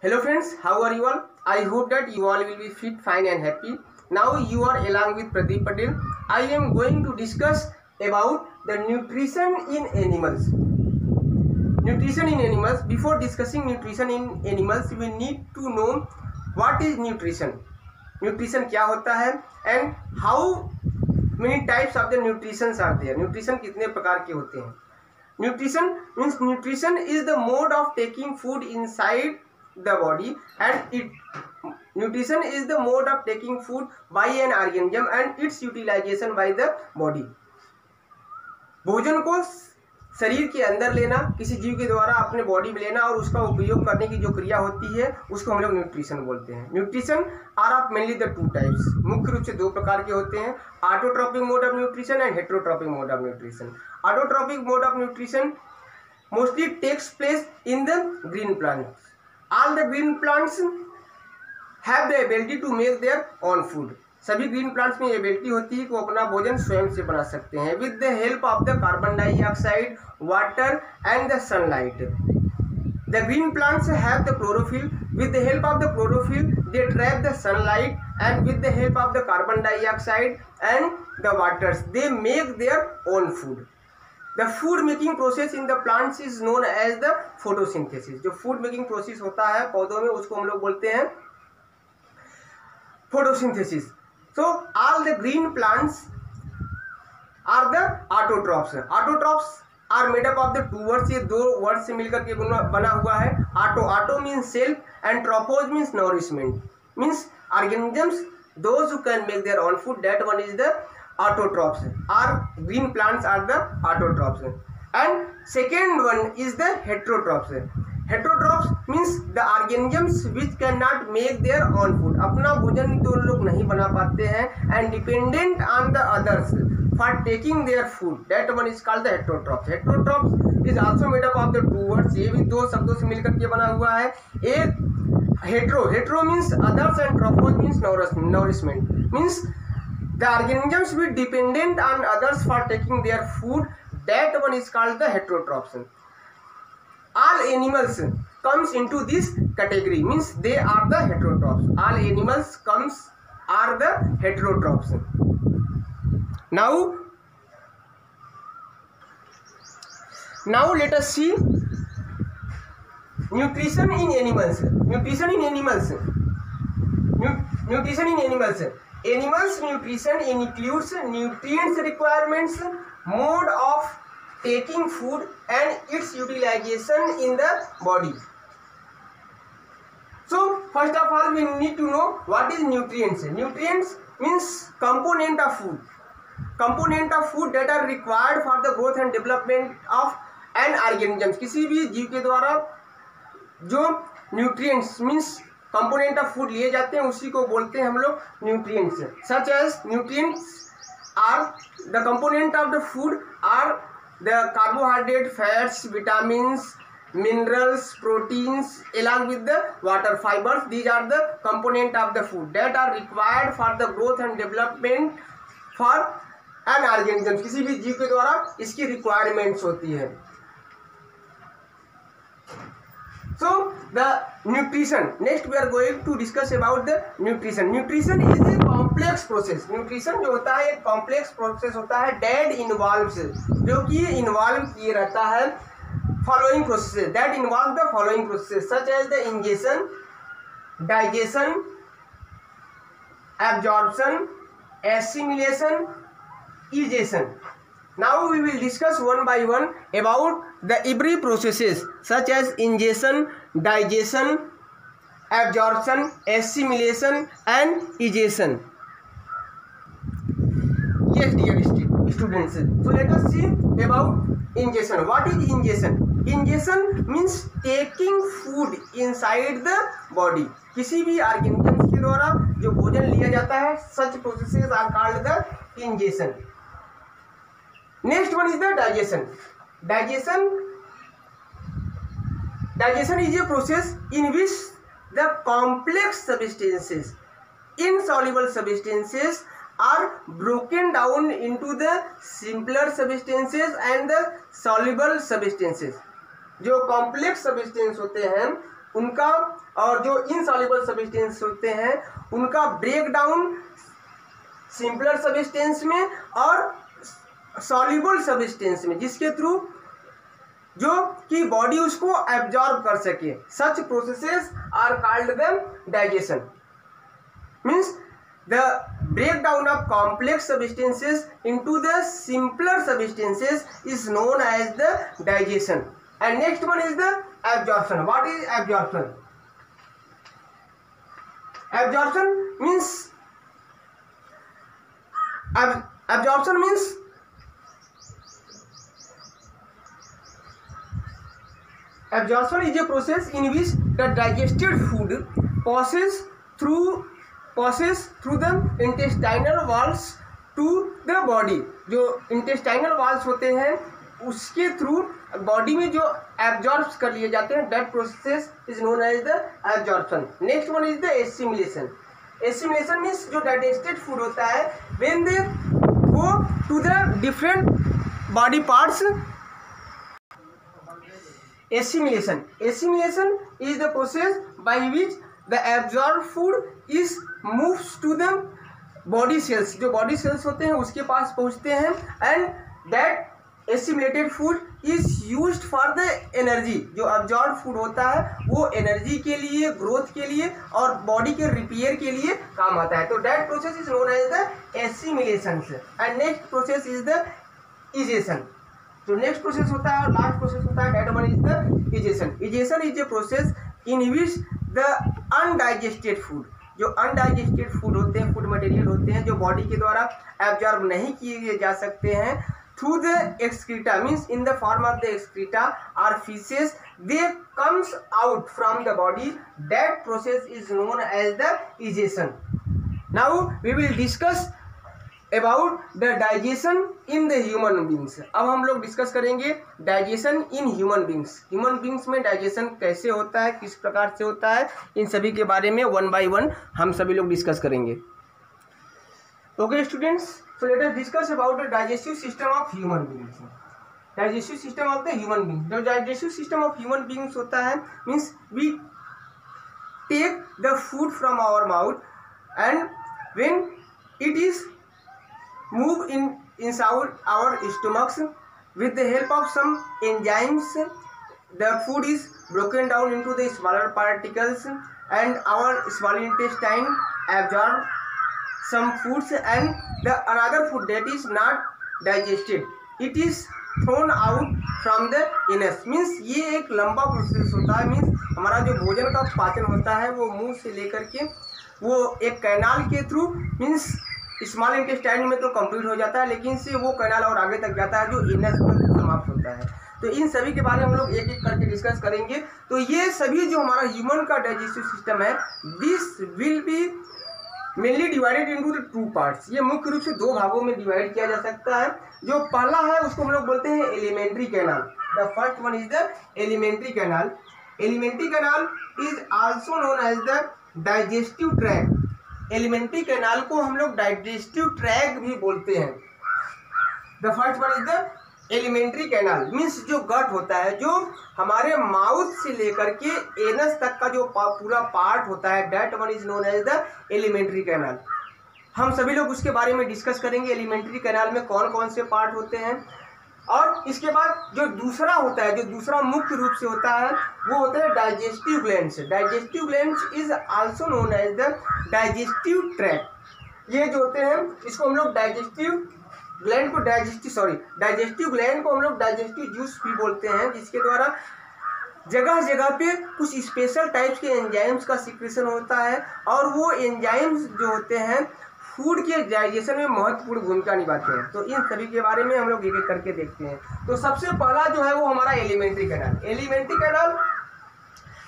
Hello friends, how are you all? I hope that you all will be fit, fine and happy. Now you are along with Pradeep Patel. I am going to discuss about the nutrition in animals. Nutrition in animals. Before discussing nutrition in animals, we need to know what is nutrition. Nutrition क्या होता है and how many types of the nutritions are there. Nutrition कितने प्रकार के होते हैं. Nutrition means nutrition is the mode of taking food inside the body, and nutrition is the mode of taking food by an organism and its utilization by the body. भोजन को शरीर के अंदर लेना, किसी जीव के द्वारा अपने बॉडी में लेना और उसका उपयोग करने की जो क्रिया होती है उसको हम लोग न्यूट्रिशन बोलते हैं. Nutrition are of mainly the two types. मुख्य रूप से दो प्रकार के होते हैं, autotrophic mode of nutrition and heterotrophic mode of nutrition. Autotrophic mode of nutrition mostly takes place in the green plants. All the green plants have the ability to make their own food. सभी green plants में ability होती है कि वो अपना भोजन स्वयं से बना सकते हैं with the help of the carbon dioxide, water and the sunlight. The green plants have the chlorophyll. With the help of the chlorophyll they trap the sunlight, and with the help of the carbon dioxide and the waters they make their own food. The food making process in the plants is known as the photosynthesis. जो food making process होता है पौधों में उसको हम लोग बोलते हैं photosynthesis. So all the green plants are the autotrophs. Autotrophs are made up of the two words. ये दो वर्ड से मिलकर के बना हुआ है. Auto means self and tropos means nourishment, means organisms those who can make their own food. That one is the autotrophs. Our green plants are the autotrophs. And second one is the heterotrophs. Heterotrophs means the organisms which cannot make their own food. अपना भोजन तो लोग नहीं बना पाते हैं and dependent on the others for taking their food. That one is called the heterotrophs. Heterotrophs is also made up of the two words. ये भी दो शब्दों से मिलकर के बना हुआ है. एक hetero means others and tropos means nourishment, means the organisms will dependent on others for taking their food. That one is called the heterotrophs. All animals comes into this category, means they are the heterotrophs. All animals are the heterotrophs. Now let us see nutrition in animals. Animals nutrition includes nutrients requirements, mode of taking food and its utilization in the body. So first of all we need to know what is nutrients. Nutrients means component of food that are required for the growth and development of an organism. किसी भी जीव के द्वारा जो nutrients means component of food लिए जाते हैं उसी को बोलते हैं हम लोग nutrients. Such as nutrients are the component of the food are the carbohydrate, fats, vitamins, minerals, proteins along with the water, fibers. These are the component of the food that are required for the growth and development for an organism. किसी भी जीव के द्वारा इसकी requirements होती है. So the nutrition. Next we are going to discuss about the nutrition. Nutrition is a complex process. Nutrition जो होता है एक complex process होता है that involves, जो कि involve किए रहता है following processes. That involves the following processes such as the ingestion, digestion, absorption, assimilation, egestion. Now we will discuss one by one about the every processes such as ingestion, digestion, absorption, assimilation and egestion. Yes dear students, so let us see about ingestion. What is ingestion? Ingestion means taking food inside the body. किसी भी organisms के द्वारा जो भोजन लिया जाता है such processes are called the ingestion. Next one is the digestion. Digestion is a process in which the complex substances, insoluble substances are broken down into the simpler substances and the soluble substances. जो complex substance होते हैं उनका और जो insoluble substance होते हैं उनका break down simpler substance में और सॉल्युबल सब्सटेंस में, जिसके थ्रू जो कि बॉडी उसको एब्जॉर्ब कर सके। Such processes are called the digestion. Means the breakdown of complex substances into the simpler substances is known as the digestion. And next one is the absorption. What is absorption? Absorption means absorption means absorption is a process in which the digested food passes through the intestinal walls to the body। जो intestinal walls होते हैं उसके through body में जो absorb कर लिए जाते हैं, that process is known as the absorption. Next one is the assimilation. Assimilation means जो digested food होता है when they go to the different body parts. Assimilation is the process by which the absorbed food is moves to the body cells। जो body cells होते हैं उसके पास पहुंचते हैं and that assimilated food is used for the energy। जो absorbed food होता है वो एनर्जी के लिए, ग्रोथ के लिए और बॉडी के रिपेयर के लिए काम आता है। तो that process is known as the assimilation। and next process is the digestion। जो नेक्स्ट प्रोसेस होता है और लास्ट प्रोसेस होता है that one is the digestion। digestion is a process in which the undigested food, जो undigested food होते हैं, food material होते हैं जो बॉडी के द्वारा एब्जॉर्ब नहीं किए जा सकते हैं, through the excreta means in the form of the excreta और faeces they comes out from the body, that process is known as the digestion। Now we will discuss about the digestion in the human beings. अब हम लोग discuss करेंगे digestion in human beings. Human beings में digestion कैसे होता है, किस प्रकार से होता है, इन सभी के बारे में वन बाय वन हम सभी लोग डिस्कस करेंगे। Okay students, so let us discuss about the digestive system of human beings. Digestive system of the human beings. जो digestive system of human beings होता है means we take the food from our mouth and when it is move inside our stomachs with the help of some enzymes, the food is broken down into the smaller particles and our small intestine absorb some foods and the another food that is not digested, it is thrown out from the anus। Means ये एक लंबा process होता है। Means हमारा जो भोजन का पाचन होता है वो मुंह से लेकर के वो एक कैनाल के थ्रू मीन्स स्मॉल इंटेस्टाइन में तो कंप्लीट हो जाता है, लेकिन से वो कैनाल और आगे तक जाता है जो एनस पर समाप्त होता है। तो इन सभी के बारे में हम लोग एक एक करके डिस्कस करेंगे। तो ये सभी जो हमारा ह्यूमन का डाइजेस्टिव सिस्टम है, this will be mainly divided into the two parts. ये मुख्य रूप से दो भागों में डिवाइड किया जा सकता है। जो पहला है उसको हम लोग बोलते हैं elementary canal. The first one is the elementary canal. Elementary canal is also known as the digestive tract. Elementary canal को हम लोग डाइजेस्टिव ट्रैक भी बोलते हैं। The first one is the elementary canal means जो गट होता है, जो हमारे माउथ से लेकर के एनस तक का जो पूरा पार्ट होता है, that one is known as the elementary canal. हम सभी लोग उसके बारे में डिस्कस करेंगे, एलिमेंट्री कैनाल में कौन कौन से पार्ट होते हैं। और इसके बाद जो दूसरा होता है, जो दूसरा मुख्य रूप से होता है वो होता है digestive glands. Digestive glands is also known as the digestive tract. ये जो होते हैं इसको हम लोग डाइजेस्टिव ग्लैंड को डाइजेस्टिव ग्लैंड को हम लोग डाइजेस्टिव जूस भी बोलते हैं, जिसके द्वारा जगह जगह पे कुछ स्पेशल टाइप्स के एंजाइम्स का सिक्रेशन होता है और वो एंजाइम्स जो होते हैं फूड के डाइजेशन में महत्वपूर्ण भूमिका निभाते हैं। तो इन सभी के बारे में हम लोग एक एक करके देखते हैं। तो सबसे पहला जो है वो हमारा elementary canal. Elementary canal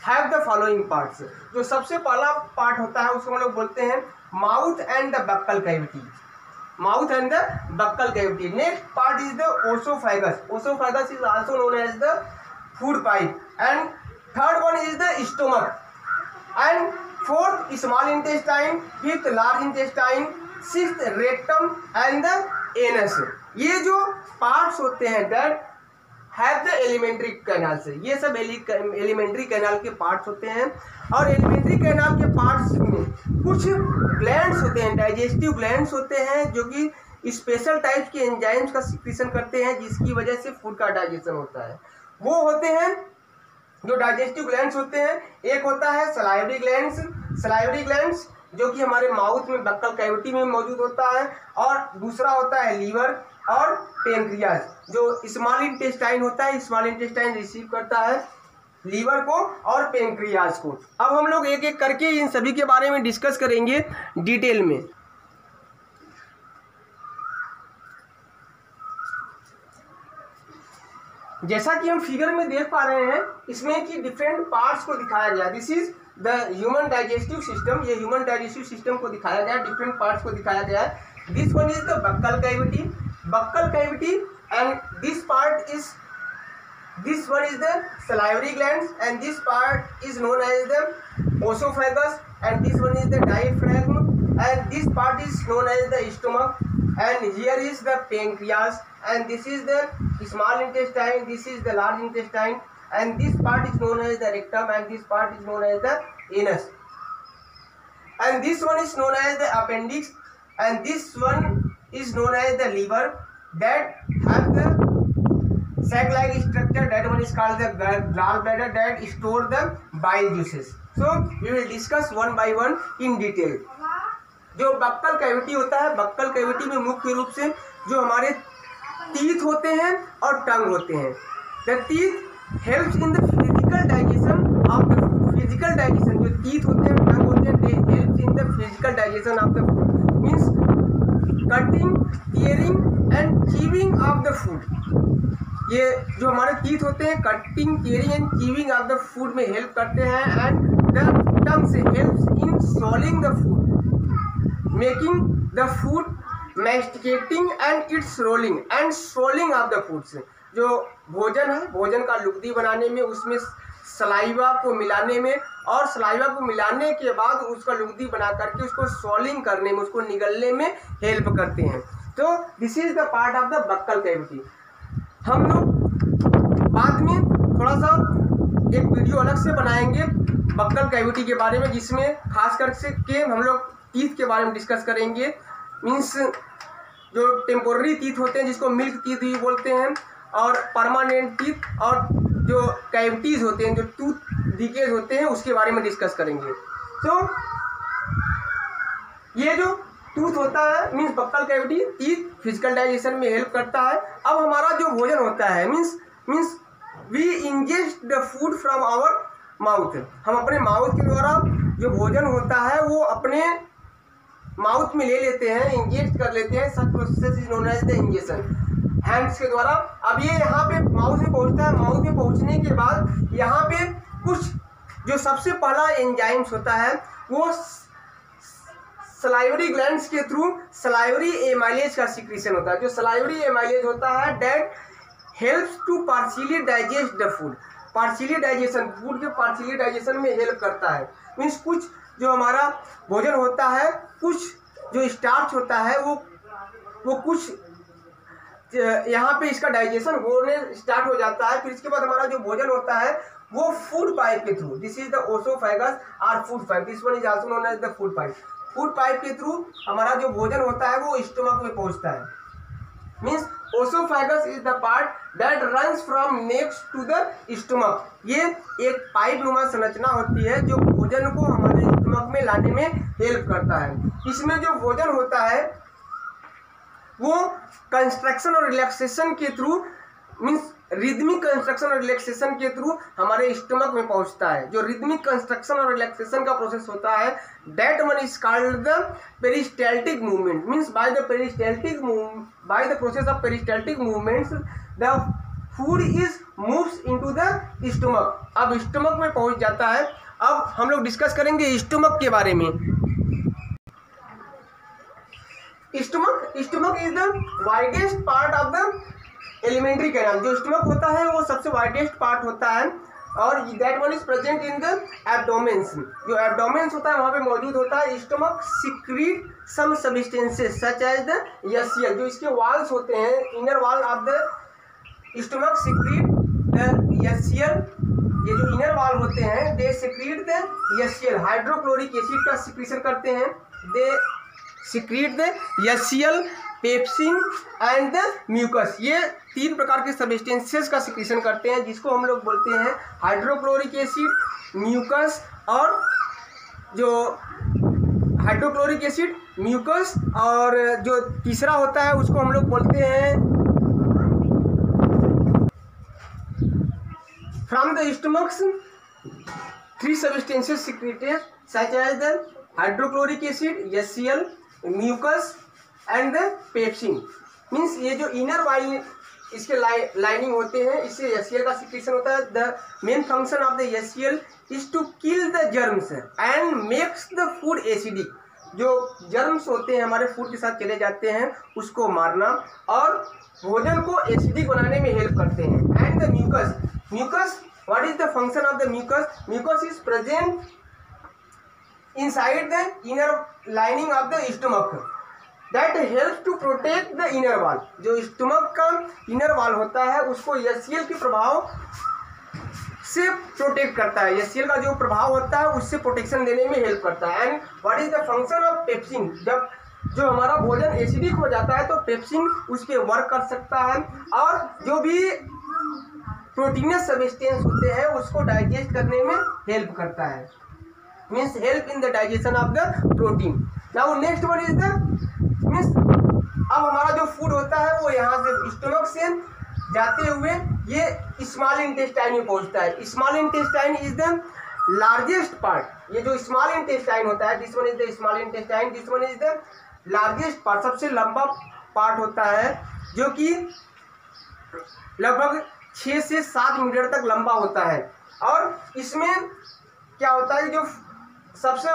have the following parts. जो सबसे पहला पार्ट होता है उसको हम लोग बोलते हैं mouth and the buccal cavity. Mouth and the buccal cavity. Next part is the oesophagus. Oesophagus is also known as the food pipe. And third one is the stomach and fourth small intestine, fifth large intestine, sixth rectum and the anus. ये जो parts होते हैं that have the elementary canal से, ये सब alimentary canal के parts होते हैं। और एलिमेंट्री कैनाल के पार्ट्स में कुछ ग्लैंड्स होते हैं, डाइजेस्टिव ग्लैंड्स होते हैं, जो कि स्पेशल टाइप के एंजाइम्स का सिक्रीशन करते हैं, जिसकी वजह से फूड का डाइजेशन होता है। वो होते हैं जो डाइजेस्टिव ग्लैंड्स होते हैं। एक होता है सलाइवरी ग्लैंड्स, सलाइवरी ग्लैंड्स जो कि हमारे माउथ में बक्कल कैविटी में मौजूद होता है। और दूसरा होता है लीवर और पेनक्रियाज, जो स्मॉल इंटेस्टाइन होता है, स्मॉल इंटेस्टाइन रिसीव करता है लीवर को और पेनक्रियाज को। अब हम लोग एक एक करके इन सभी के बारे में डिस्कस करेंगे डिटेल में। जैसा कि हम फिगर में देख पा रहे हैं, इसमें कि डिफरेंट पार्ट्स को दिखाया गया। This is the human digestive system, ये ह्यूमन डाइजेस्टिव सिस्टम को दिखाया गया, डिफरेंट पार्ट्स को दिखाया गया है। This one is the buccal cavity, buccal cavity, and this part is, this one is the salivary glands, and this part is known as the esophagus, and this one is the diaphragm, and this part is known as the stomach, and here is the pancreas, and this is the small intestine, this is the large intestine, and this part is known as the rectum, and this part is known as the anus, and this one is known as the appendix, and this one is known as the liver, that have the sac-like structure, that one is called the gallbladder, that store the bile juices. So we will discuss one by one in detail. जो buccal cavity होता है, buccal cavity में मुख्य रूप से जो हमारे teeth होते हैं और टंग होते हैं। The teeth helps in the physical digestion of the food. Physical digestion, जो टीथ होते हैं, टंग होते हैं, they helps in the physical digestion of the food. Means cutting, tearing and chewing of the food. ये जो हमारे टीथ होते हैं, cutting, tearing and chewing of the food में हेल्प करते हैं। एंड द टंग से helps in swallowing the food, making the food, masticating and its rolling and swallowing of the foods. जो भोजन है, भोजन का लुगदी बनाने में, उसमें सलाइवा को मिलाने में, और सलाइवा को मिलाने के बाद उसका लुगदी बना करके उसको स्वॉलिंग करने में, उसको निगलने में हेल्प करते हैं। तो this is the part of the buccal cavity. हम लोग बाद में थोड़ा सा एक वीडियो अलग से बनाएंगे बक्कल कैविटी के बारे में, जिसमें खास करके हम लोग टीथ के बारे में डिस्कस करेंगे। मीन्स जो टेम्पोररी टीथ होते हैं, जिसको मिल्क टीथ भी बोलते हैं, और परमानेंट टीथ, और जो कैविटीज़ होते हैं, जो टूथ डीकेज होते हैं, उसके बारे में डिस्कस करेंगे। तो ये जो टूथ होता है, means buccal cavity, teeth physical digestion में हेल्प करता है। अब हमारा जो भोजन होता है, means we ingest the food from our mouth, हम अपने माउथ के द्वारा जो भोजन होता है वो अपने माउथ में ले लेते हैं, इंजेक्ट कर लेते हैं। Such process is known as the injection, hands के द्वारा। अब ये यहाँ पे माउथ में पहुँचता है, माउथ में पहुँचने के बाद यहाँ पे कुछ जो सबसे पहला एंजाइम्स होता है वो सलाइवरी ग्लैंड्स के थ्रू सलाइवरी एमाइलेज का सिक्रीशन होता है। जो सलाइवरी एमाइलेज होता है, that helps to partially digest the food, partially digestion, food के पार्शियली डाइजेशन में हेल्प करता है। मीन्स कुछ जो हमारा भोजन होता है, कुछ जो स्टार्च होता है, वो कुछ यहाँ पे इसका डाइजेशन होने स्टार्ट हो जाता है। फिर इसके बाद हमारा जो भोजन होता है वो फूड पाइप के through, this is the oesophagus और food pipe, this one is also known as the food pipe. Food pipe के थ्रू हमारा जो भोजन होता है वो स्टमक में पहुंचता है। Means oesophagus is the part that runs from next to the stomach. ये एक पाइप नुमा संरचना होती है जो भोजन को हमारे स्टमक में लाने में हेल्प करता है। इसमें जो भोजन होता है वो कंस्ट्रक्शन और रिलैक्सेशन के थ्रू, मीन्स रिदमिक कंस्ट्रक्शन और रिलैक्सेशन के थ्रू हमारे स्टमक में पहुंचता है। जो रिदमिक कंस्ट्रक्शन और रिलैक्सेशन का प्रोसेस होता है, that one is called the peristaltic movement. Means by the process of peristaltic movements the food is moves into the stomach. अब स्टमक में पहुंच जाता है। अब हम लोग डिस्कस करेंगे स्टमक के बारे में। Stomach is the widest part of the elementary canal. जो स्टमक होता है वो सबसे वाइडेस्ट पार्ट होता है, और that one is present in the abdomens. जो एब्डोमेन्स होता है वहाँ पे मौजूद होता है। Stomach secrete some substances such as the यसियन। जो इसके वाल्स होते हैं, inner wall of the stomach secrete the HCl, ये जो इनर वाल होते हैं they secrete the HCl, hydrochloric acid का सिक्रीशन करते हैं, they secrete the HCl, pepsin and the mucus. ये 3 प्रकार के सब्सटेंसेस का सिक्रीशन करते हैं जिसको हम लोग बोलते हैं हाइड्रोक्लोरिक एसिड, म्यूकस और जो हाइड्रोक्लोरिक एसिड, म्यूकस और जो तीसरा होता है उसको हम लोग बोलते हैं from the stomachs 3 substances secreted such as the hydrochloric acid, HCl, mucus and the pepsin। Means ये जो इनर वाली इसके लाइनिंग होते हैं इससे HCl का सिक्रीशन होता है। The main function of the HCl is to kill the germs and makes the food acidic. जो जर्म्स होते हैं हमारे फूड के साथ चले जाते हैं उसको मारना और भोजन को एसिडिक बनाने में हेल्प करते हैं। And the mucus, mucus what is the function of the mucus? Mucus is present inside the inner lining of the stomach that helps to protect the inner wall. जो स्टमक का inner wall होता है उसको HCl के प्रभाव से protect करता है। HCl का जो प्रभाव होता है उससे प्रोटेक्शन देने में हेल्प करता है। And what is the function of pepsin? जब जो हमारा भोजन एसिडिक हो जाता है तो पेप्सिन उस पर वर्क कर सकता है और जो भी प्रोटीनस सब्सटेंस होते हैं उसको डाइजेस्ट करने में हेल्प करता है, means help in the digestion of the protein. Now next one is the means अब हमारा जो फूड होता है वो यहाँ से स्टमक से जाते हुए ये स्मॉल इंटेस्टाइन में पहुँचता है। Small intestine is the largest part. ये जो स्मॉल इंटेस्टाइन होता है, this one is the small intestine, this one is the largest part, सबसे लंबा पार्ट होता है जो कि लगभग 6 से 7 मीटर तक लंबा होता है। और इसमें क्या होता है, जो सबसे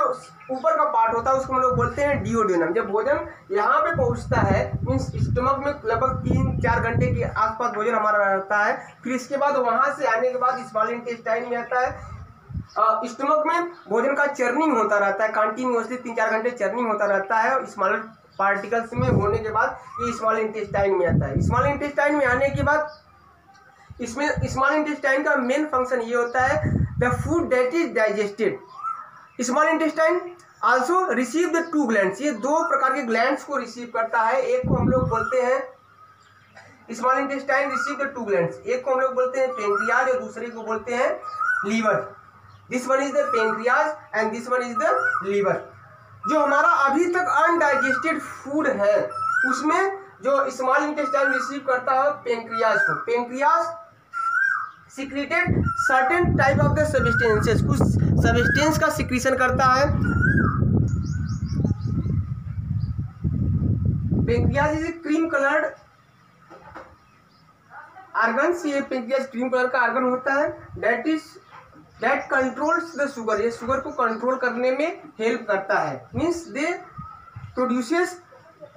ऊपर का पार्ट होता है उसको हम लोग बोलते हैं डिओडेनम। जब भोजन यहाँ पे पहुँचता है मीन्स स्टमक में लगभग 3-4 घंटे के आसपास भोजन हमारा रहता है, फिर इसके बाद वहाँ से आने के बाद स्मॉल इंटेस्टाइन में आता है। स्टमक में भोजन का चर्निंग होता रहता है, कंटिन्यूअसली 3-4 घंटे चर्निंग होता रहता है। स्मॉल पार्टिकल्स में होने के बाद ये स्मॉल इंटेस्टाइन में आता है। स्मॉल इंटेस्टाइन में आने के बाद इसमें स्मॉल इंटेस्टाइन का मेन फंक्शन ये होता है the food that is digested. Small intestine also receive the 2 glands. ये 2 प्रकार के ग्लैंड्स को रिसीव करता है। एक को हम लोग बोलते हैं small intestine receive the 2 glands, एक को हम लोग बोलते हैं पेंक्रियाज और दूसरे को बोलते हैं liver. This one is the pancreas and this one is the liver. जो हमारा अभी तक अनडाइजेस्टेड फूड है उसमें जो स्मॉल इंटेस्टाइन रिसीव करता है पेंक्रियाज को। Pancreas secreted certain type of the substances, कुछ सब्सटेंस का सिक्रीशन करता है। Pancreas is cream coloured organs. ये पेंक्रियाज क्रीम कलर का ऑर्गन होता है दैट कंट्रोल्स द शुगर। ये शुगर को कंट्रोल करने में हेल्प करता है। Means they produces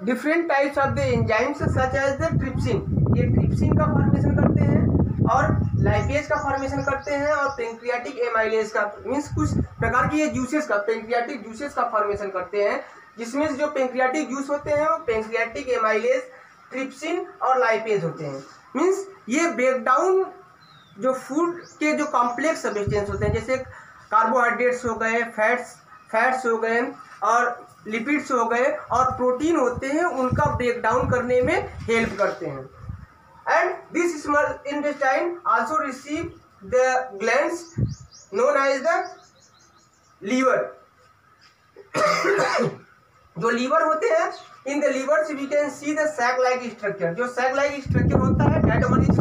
different types of the enzymes such as the trypsin. ये ट्रिप्सिन का फॉर्मेशन करते हैं और लाइपेज का फॉर्मेशन करते हैं और पेंक्रियाटिक एमाइलेज का, मीन्स कुछ प्रकार की ये जूसेस का, पेंक्रियाटिक जूसेस का फॉर्मेशन करते हैं जिसमें जो पेंक्रियाटिक जूस होते हैं वो पेंक्रियाटिक एमाइलेज, ट्रिप्सिन और लाइपेज होते हैं। मीन्स ये ब्रेकडाउन जो फूड के जो कॉम्प्लेक्स सब्सटेंस होते हैं जैसे कार्बोहाइड्रेट्स हो गए, फैट्स हो गए और लिपिड्स हो गए और प्रोटीन होते हैं, उनका ब्रेकडाउन करने में हेल्प करते हैं। And this small intestine also receive the glands known as the liver। जो लीवर होते हैं, in the liver we can see the sac-like structure। जो sac-like structure होता है that one is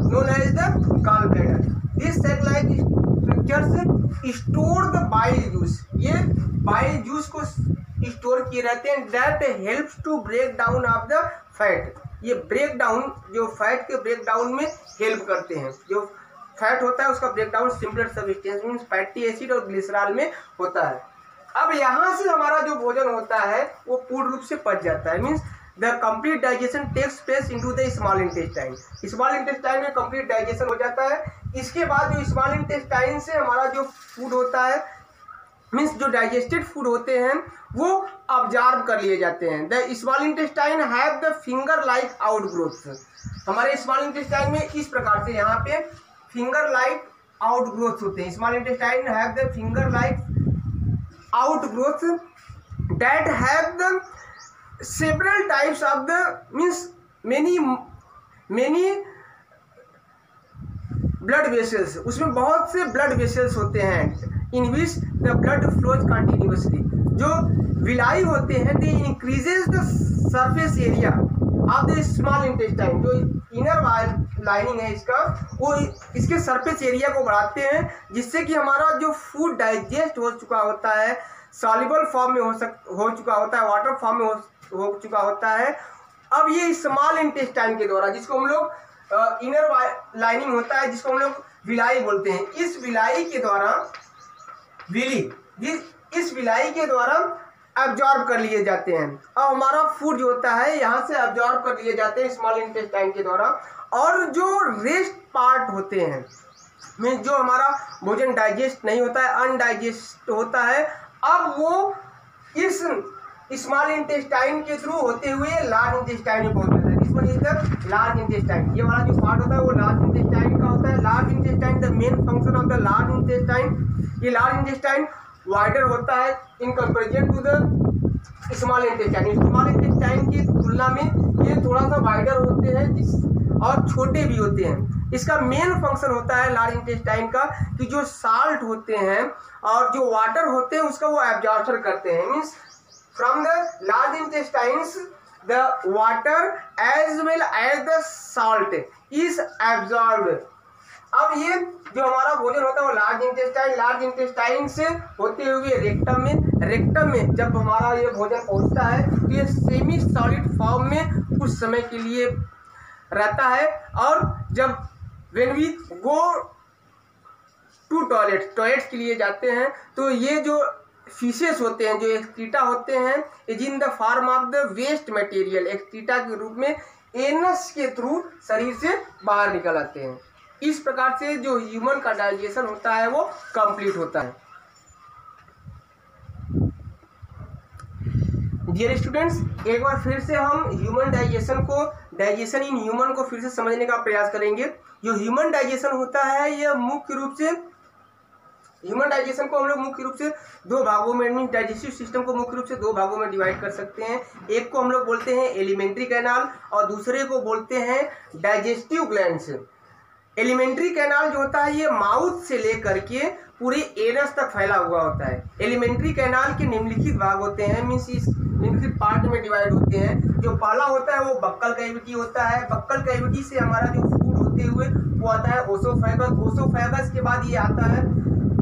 known as the gallbladder। This sac-like structures store the bile juice। ये bile juice को store किए रहते हैं that helps to break down of the fat। ये break down जो फैट के ब्रेक डाउन में हेल्प करते हैं। जो फैट होता है उसका break down simple substance means fatty acid और ग्लिसरॉल में होता है। अब यहाँ से हमारा जो भोजन होता है वो पूर्ण रूप से पच जाता है। Means the complete digestion takes place into the small intestine. Small intestine में कंप्लीट डाइजेशन हो जाता है। इसके बाद जो स्मॉल इंटेस्टाइन से हमारा जो फूड होता है मीन्स जो डाइजेस्टेड फूड होते हैं वो ऑब्जर्व कर लिए जाते हैं। The small intestine have the finger like outgrowth. हमारे स्मॉल इंटेस्टाइन में इस प्रकार से यहाँ पे फिंगर लाइक आउटग्रोथ होते हैं। Small intestine have the finger like outgrowth that have the several types of the means many blood vessels, उसमें बहुत से ब्लड वेसल्स होते हैं in which the blood flows continuously. जो विलाई होते हैं they increases the surface area of the small intestine. जो inner lining है इसका, वो इसके सरफेस एरिया को बढ़ाते हैं, जिससे कि हमारा जो फूड डाइजेस्ट हो चुका होता है, सॉल्युबल फॉर्म में हो चुका होता है, वाटर फॉर्म में हो चुका होता है। अब ये स्मॉल इंटेस्टाइन के द्वारा, जिसको हम लोग इनर लाइनिंग होता है, जिसको हम लोग विलाई बोलते हैं, इस विलाई के द्वारा इस विलाई के द्वारा एब्जॉर्ब कर लिए जाते हैं। अब हमारा फूड जो होता है यहाँ से एब्जॉर्ब कर लिए जाते हैं स्मॉल इंटेस्टाइन के द्वारा। और जो रेस्ट पार्ट होते हैं, मीन्स जो हमारा भोजन डाइजेस्ट नहीं होता है, अनडाइजेस्ट होता है, अब वो इस स्मॉल इंटेस्टाइन के थ्रू होते हुए लार्ज इंटेस्टाइन में पहुंच जाता है। This one is the large intestine. ये वाला जो पार्ट होता है वो लार्ज इंटेस्टाइन का होता है। Large intestine the main function of the large intestine, ये लार्ज इंटेस्टाइन वाइडर होता है in comparison to the small intestine. Small intestine की तुलना में ये थोड़ा सा वाइडर होते हैं और छोटे भी होते हैं। इसका मेन फंक्शन होता है लार्ज इंटेस्टाइन का कि जो साल्ट होते हैं और जो वाटर होते हैं उसका वो एब्जॉर्प्शन करते हैं। Means from the large intestines the water as well as the salt is absorbed. अब ये जो हमारा भोजन होता है वो लार्ज इंटेस्टाइन से होते हुए रेक्टम में जब हमारा ये भोजन पहुंचता है तो ये सेमी सॉलिड फॉर्म में कुछ समय के लिए रहता है। और जब when we go to toilets के लिए जाते हैं तो ये जो फीसेस होते हैं, जो एक्सक्रीटा होते हैं, is in the form of the waste material, excreta के रूप में एनस के थ्रू शरीर से बाहर निकल आते हैं। इस प्रकार से जो ह्यूमन का डाइजेशन होता है वो कंप्लीट होता है। डियर स्टूडेंट्स, एक बार फिर से हम डाइजेशन इन ह्यूमन को फिर से समझने का प्रयास करेंगे। जो ह्यूमन डाइजेशन होता है यह मुख्य रूप से ह्यूमन डाइजेशन को हम लोग मुख्य रूप से दो भागों में, मीन डाइजेस्टिव सिस्टम को मुख्य रूप से दो भागों में डिवाइड कर सकते हैं। एक को हम लोग बोलते हैं एलिमेंट्री कैनाल और दूसरे को बोलते हैं डाइजेस्टिव ग्लैंड्स। एलिमेंट्री कैनाल जो होता है ये माउथ से लेकर के पूरे एनस तक फैला हुआ होता है। एलिमेंट्री कैनाल के निम्नलिखित भाग होते हैं, मीन्स इस निम्नलिखित पार्ट में डिवाइड होते हैं। जो पहला होता है वो बक्कल कैविटी होता है। बक्कल कैविटी से हमारा जो फूड होते हुए वो आता है ओसोफेगस। ओसोफेगस के बाद ये आता है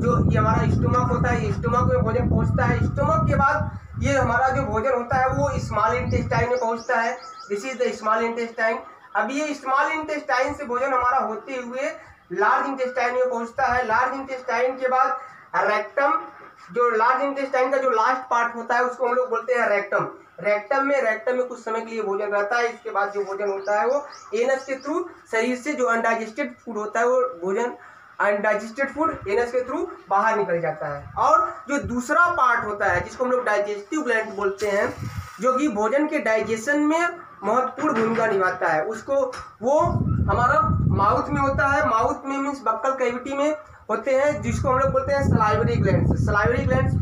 जो ये हमारा स्टोमक होता है, स्टोमक में भोजन पहुंचता है। स्टोमक के बाद ये हमारा जो भोजन होता है वो स्मॉल इंटेस्टाइन में पहुंचता है। This is the small intestine. अब ये स्मॉल इंटेस्टाइन से भोजन हमारा होते हुए लार्ज इंटेस्टाइन में पहुंचता है। लार्ज इंटेस्टाइन के बाद रेक्टम, जो लार्ज इंटेस्टाइन का जो लास्ट पार्ट होता है उसको हम लोग बोलते हैं रेक्टम। रेक्टम में कुछ समय के लिए भोजन रहता है। इसके बाद जो भोजन होता है वो एनस के थ्रू शरीर से जो अनडाइजेस्टेड फूड होता है वो भोजन अनडाइजेस्टेड फूड एनस के थ्रू बाहर निकल जाता है। और जो दूसरा पार्ट होता है जिसको हम लोग डाइजेस्टिव ग्लैंड बोलते हैं, जो कि भोजन के डाइजेशन में महत्वपूर्ण भूमिका निभाता है, उसको वो हमारा माउथ में होता है। माउथ में मीन्स बक्कल कैविटी में होते हैं, जिसको हम लोग बोलते हैं सलाइवरी ग्लैंड्स। सलाइवरी ग्लैंड्स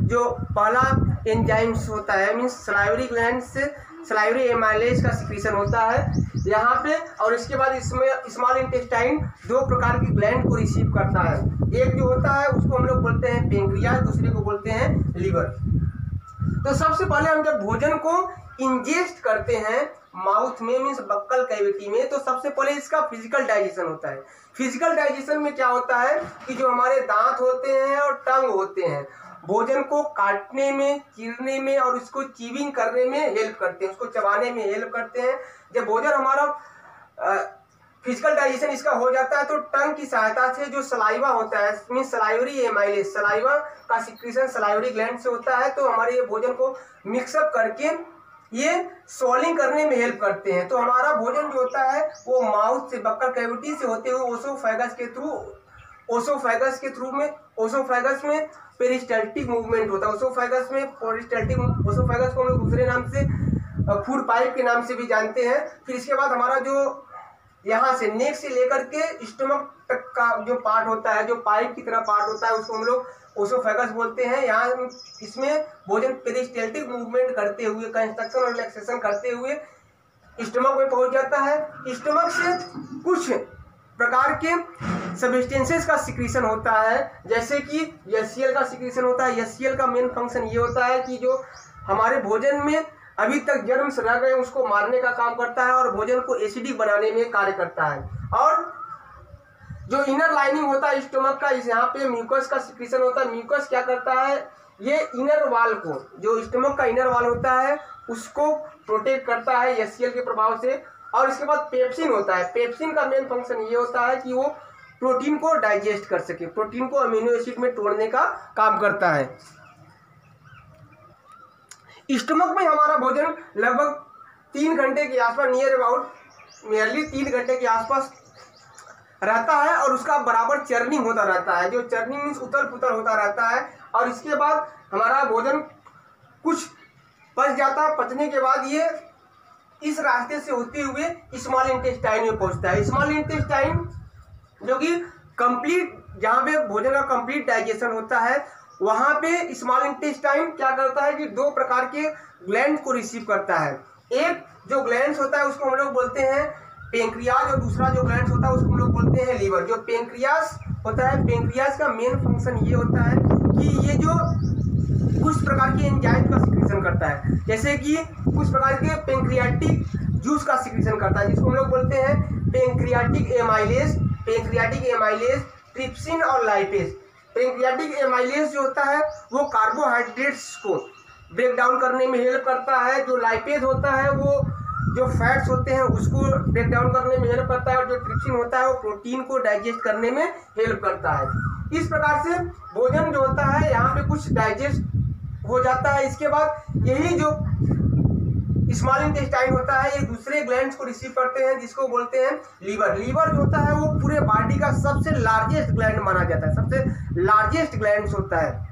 जो पहला एंजाइम्स होता है, मीन्स सलाइवरी ग्लैंड से सलाइवरी एमाइलेज का सिक्रीशन होता है यहाँ पे। और इसके बाद इसमें स्मॉल इंटेस्टाइन दो प्रकार की ग्लैंड को रिसीव करता है। एक जो होता है उसको हम लोग बोलते हैं पेंक्रियाज, दूसरे को बोलते हैं लिवर। तो सबसे पहले हम जब भोजन को इंजेस्ट करते हैं माउथ में, मीन्स बक्कल कैविटी में, तो सबसे पहले इसका फिजिकल डाइजेशन होता है। फिजिकल डाइजेशन में क्या होता है कि जो हमारे दांत होते हैं और टंग होते हैं भोजन को काटने में, चीरने में और उसको चीविंग करने में हेल्प करते हैं, उसको चबाने में हेल्प करते हैं। जब भोजन हमारा फिजिकल डाइजेशन इसका हो जाता है तो टंग की सहायता से जो सलाइवा होता है, मीन्स सलाइवरी एमाइलेज, सलाइवा का सिक्रीशन सलाइवरी ग्लैंड से होता है, तो हमारे ये भोजन को मिक्सअप करके ये स्वॉलिंग करने में हेल्प करते हैं। तो हमारा भोजन जो होता है वो माउथ से, बक्कल कैविटी से होते हुए ओसोफेगस में पेरिस्टाल्टिक मूवमेंट होता है। ओसोफेगस को हम लोग दूसरे नाम से फूड पाइप के नाम से भी जानते हैं। फिर इसके बाद हमारा जो यहाँ से नेक से लेकर के स्टमक तक का जो पार्ट होता है, जो पाइप की तरह पार्ट होता है, उसको हम लोग ओसोफेगस बोलते हैं। यहाँ इसमें भोजन पेरिस्टाल्टिक मूवमेंट करते हुए, कंस्ट्रक्शन और रिलैक्सेशन करते हुए स्टमक में पहुंच जाता है। स्टमक से कुछ प्रकार के सब्सटेंसेस का सिक्रीशन होता है, जैसे कि HCl का सिक्रीशन होता है। HCl का मेन फंक्शन ये होता है कि जो हमारे भोजन में अभी तक जर्म्स रह गए उसको मारने का काम करता है और भोजन को एसिडिक बनाने में कार्य करता है। और जो इनर लाइनिंग होता है स्टमक का, इस यहाँ पे म्यूकस का सिक्रीशन होता है। म्यूकस क्या करता है, ये इनर वाल को, जो स्टमक का इनर वाल होता है उसको प्रोटेक्ट करता है HCl के प्रभाव से। और इसके बाद पेप्सिन होता है। पेप्सिन का मेन फंक्शन ये होता है कि वो प्रोटीन को डाइजेस्ट कर सके, प्रोटीन को अमीनो एसिड में तोड़ने का काम करता है। स्टमक में हमारा भोजन लगभग 3 घंटे के आसपास, नियरली 3 घंटे के आसपास रहता है और उसका बराबर चर्निंग होता रहता है। जो चर्निंग मीन्स उथल पुथल होता रहता है। और इसके बाद हमारा भोजन कुछ पच जाता है। पचने के बाद ये इस रास्ते से होते हुए स्मॉल इंटेस्टाइन में पहुंचता है। स्मॉल इंटेस्टाइन जो कि कंप्लीट, जहाँ पे भोजन का कंप्लीट डाइजेशन होता है, वहाँ पे स्मॉल इंटेस्टाइन क्या करता है कि 2 प्रकार के ग्लैंड को रिसीव करता है। एक जो ग्लैंड्स होता है उसको हम लोग बोलते हैं पेंक्रियाज, और दूसरा जो ग्लैंड्स होता है उसको हम लोग बोलते हैं लीवर। जो पेंक्रियाज होता है, पेंक्रियाज का मेन फंक्शन ये होता है कि ये जो कुछ प्रकार के एंजाइम का सिक्रीशन करता है, जैसे कि कुछ प्रकार के पेंक्रियाटिक जूस का सिक्रीशन करता है, जिसको हम लोग बोलते हैं पेंक्रियाटिक एमाइलेज, ट्रिप्सिन और लाइपेज। पेंक्रियाटिक एमाइलेज जो होता है वो कार्बोहाइड्रेट्स को ब्रेक डाउन करने में हेल्प करता है। जो लाइपेज होता है वो जो फैट्स होते हैं उसको ब्रेक डाउन करने में हेल्प करता है। और जो ट्रिप्सिन होता है वो प्रोटीन को डाइजेस्ट करने में हेल्प करता है। इस प्रकार से भोजन जो होता है यहाँ पे कुछ डाइजेस्ट हो जाता है। इसके बाद यही जो स्मॉल इंटेस्टाइन होता है ये दूसरे ग्लैंड्स को रिसीव करते हैं, जिसको बोलते हैं लीवर। लीवर जो होता है वो पूरे बॉडी का सबसे लार्जेस्ट ग्लैंड माना जाता है, सबसे लार्जेस्ट ग्लैंड्स होता है।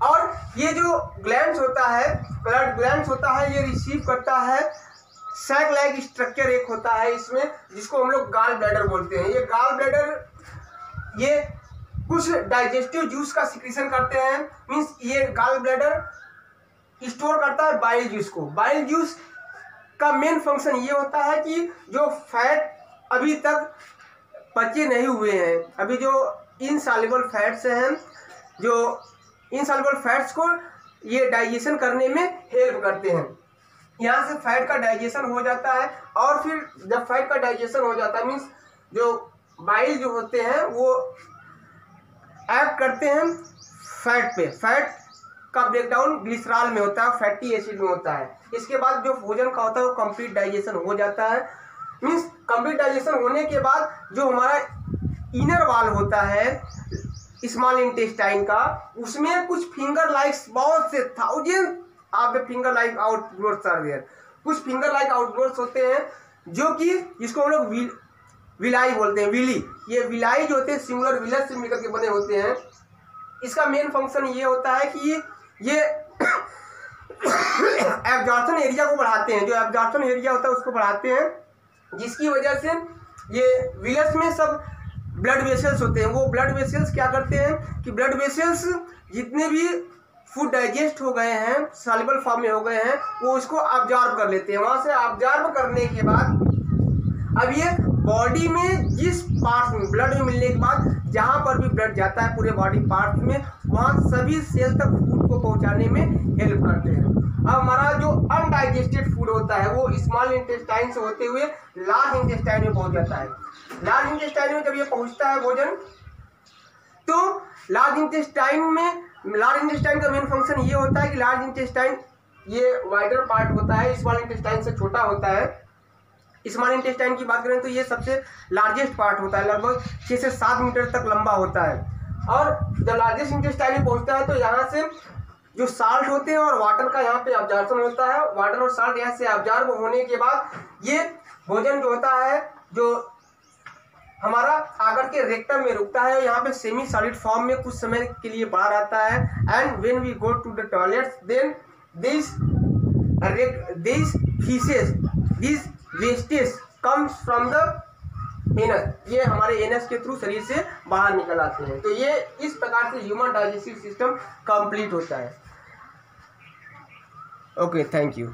और ये जो ग्लैंड्स होता है, ब्लड ग्लैंड्स होता है, ये रिसीव करता है सैक लाइक स्ट्रक्चर एक होता है इसमें, जिसको हम लोग गाल ब्लैडर बोलते हैं। ये गाल ब्लैडर ये कुछ डाइजेस्टिव जूस का सिक्रीशन करते हैं। मीन्स ये गाल ब्लैडर स्टोर करता है बाइल जूस को। बाइल जूस का मेन फंक्शन ये होता है कि जो फैट अभी तक पचे नहीं हुए हैं, अभी जो इनसॉल्युबल फैट्स हैं, जो इनसॉल्युबल फैट्स को ये डाइजेशन करने में हेल्प करते हैं। यहाँ से फैट का डाइजेशन हो जाता है। और फिर जब फैट का डाइजेशन हो जाता है मीन्स जो बाइल जो होते हैं वो एक्ट करते हैं फैट पे। फैट का ब्रेकडाउन ग्लिसरॉल में होता है, फैटी एसिड में होता है। इसके बाद जो भोजन का होता है वो कंप्लीट डाइजेशन हो जाता है। मीन्स कंप्लीट डाइजेशन होने के बाद जो हमारा इनर वाल होता है स्मॉल इंटेस्टाइन का, उसमें कुछ फिंगर लाइक्स, बहुत से thousand of the finger like outgrowths are there. कुछ फिंगर लाइक आउटग्रोथ्स होते हैं जो कि जिसको हम लोग विलाई बोलते हैं, विली। ये विलाई जो होते हैं सिंगुलर विलस से मिलकर के बने होते हैं। इसका मेन फंक्शन ये होता है कि ये एब्जॉर्प्शन एरिया को बढ़ाते हैं। जो एब्जॉर्प्शन एरिया होता है उसको बढ़ाते हैं, जिसकी वजह से ये विलस में सब ब्लड वेसल्स होते हैं। वो ब्लड वेसल्स क्या करते हैं कि ब्लड वेसल्स जितने भी फूड डाइजेस्ट हो गए हैं, सॉल्युबल फॉर्म में हो गए हैं, वो उसको अब्जॉर्ब कर लेते हैं। वहाँ से अब्जॉर्ब करने के बाद अब ये बॉडी में जिस पार्ट में ब्लड में मिलने के बाद जहाँ पर भी ब्लड जाता है पूरे बॉडी पार्ट में, वहाँ सभी सेल तक फूड को पहुँचाने में हेल्प करते हैं। अब हमारा जो अनडाइजेस्टेड फूड होता है वो स्मॉल इंटेस्टाइन से होते हुए लार्ज इंटेस्टाइन में पहुँच जाता है। लार्ज इंटेस्टाइन में जब ये पहुँचता है भोजन, तो लार्ज इंटेस्टाइन का मेन फंक्शन ये होता है कि लार्ज इंटेस्टाइन ये वाइडर पार्ट होता है, स्मॉल इंटेस्टाइन से छोटा होता है। स्मॉल इंटेस्टाइन की बात करें तो ये सबसे लार्जेस्ट पार्ट होता है, लगभग 6 से 7 मीटर तक लंबा होता है। और जब लार्जेस्ट इंटेस्टाइन में पहुंचता है तो यहाँ से जो साल्ट होते हैं और वाटर का यहाँ पे अब्जॉर्प्शन होता है। वाटर और साल्ट यहाँ से अब्जॉर्ब होने के बाद ये भोजन जो होता है जो हमारा आकर के रेक्टम में रुकता है, यहाँ पे सेमी सॉलिड फॉर्म में कुछ समय के लिए पड़ा रहता है। And when we go to the toilets then this feces, these wastage comes from the anus, ये हमारे एनस के थ्रू शरीर से बाहर निकल आते हैं। तो ये इस प्रकार से ह्यूमन डाइजेस्टिव सिस्टम कंप्लीट होता है। Okay, thank you.